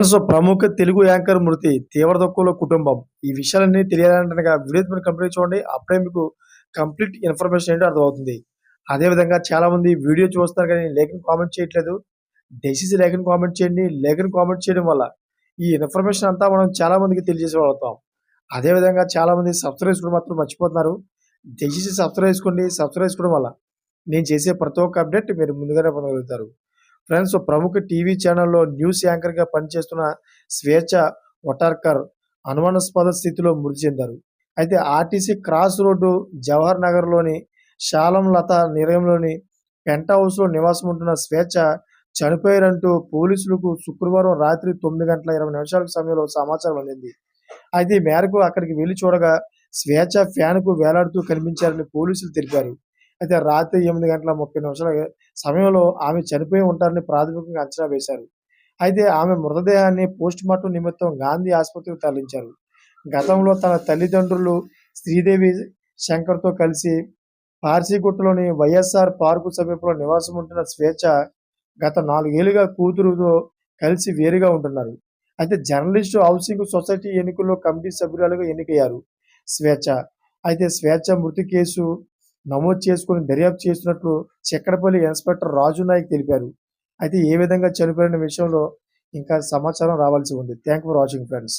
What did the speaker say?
So, ప్రముఖ Telugu anchor మృతి, తీవ్ర దుఃఖంలో కుటుంబం. ఈ విషయాలన్నీ తెలియాలంటే గనక వీడియో మీరు కంప్లీట్ చూడండి. అప్పుడే మీకు కంప్లీట్ ఇన్ఫర్మేషన్ ఏంటో అర్థమవుతుంది. అదే విధంగా చాలామంది వీడియో చూస్తున్నారు కానీ లేఖని కామెంట్ చేయట్లేదు. దయచేసి లేఖని కామెంట్ చేయండి. లేఖని కామెంట్ చేయడం వల్ల ఈ ఇన్ఫర్మేషన్ అంతా మనం చాలా మందికి తెలియజేసేవాళ్ళవుతాం. అదే విధంగా చాలామంది సబ్స్క్రైబ్ చేసుకోవడం మాత్రం మర్చిపోతున్నారు. దయచేసి సబ్స్క్రైబ్ చేసుకోండి. సబ్స్క్రైబ్ చేసుకోవడం వల్ల నేను చేసే ప్రతి ఒక్క అప్డేట్ మీరు ముందుగానే పొందగలుగుతారు. ఫ్రెండ్స్, ప్రముఖ టీవీ ఛానల్‌లో న్యూస్ యాంకర్‌గా పనిచేస్తున్న స్వేచ్ఛ వటార్కర్ అనుమానాస్పద స్థితిలో మృతి చెందారు. అయితే ఆర్టీసీ క్రాస్ రోడ్డు జవహర్ నగర్‌లోని శాలం లత నిలయంలోని పెంట్ హౌస్‌లో నివాసం ఉంటున్న స్వేచ్ఛ చనిపోయారంటూ పోలీసులకు శుక్రవారం రాత్రి 9:20 సమయంలో సమాచారం అందింది. అయితే ఈ మేరకు అక్కడికి వెళ్లి చూడగా స్వేచ్ఛ ఫ్యాన్‌కు వేలాడుతూ కనిపించారని పోలీసులు తెలిపారు. అయితే రాత్రి 8:30 సమయంలో ఆమె చనిపోయి ఉంటారని ప్రాథమికంగా అంచనా వేశారు. అయితే ఆమె మృతదేహాన్ని పోస్ట్‌మార్టం నిమిత్తం గాంధీ ఆసుపత్రికి తరలించారు. గతంలో తన తల్లిదండ్రులు శ్రీదేవి శంకర్‌తో కలిసి పార్సీగుట్టలోని వైఎస్ఆర్ పార్కు సమీపంలో నివాసం ఉంటున్న స్వేచ్ఛ గత 4 ఏళ్లుగా కూతురుతో కలిసి వేరుగా ఉంటున్నారు. అయితే జర్నలిస్టు హౌసింగ్ సొసైటీ ఎన్నికల్లో కమిటీ సభ్యురాలుగా ఎన్నికయ్యారు స్వేచ్ఛ. అయితే స్వేచ్ఛ మృతి కేసు నమోదు చేసుకొని దర్యాప్తు చేస్తున్నట్లు చక్రపల్లి ఇన్స్‌పెక్టర్ రాజు నాయక్ తెలిపారు. అయితే ఏ విధంగా చనిపోయిన విషయంలో ఇంకా సమాచారం రావాల్సి ఉంది. Thank you for watching friends.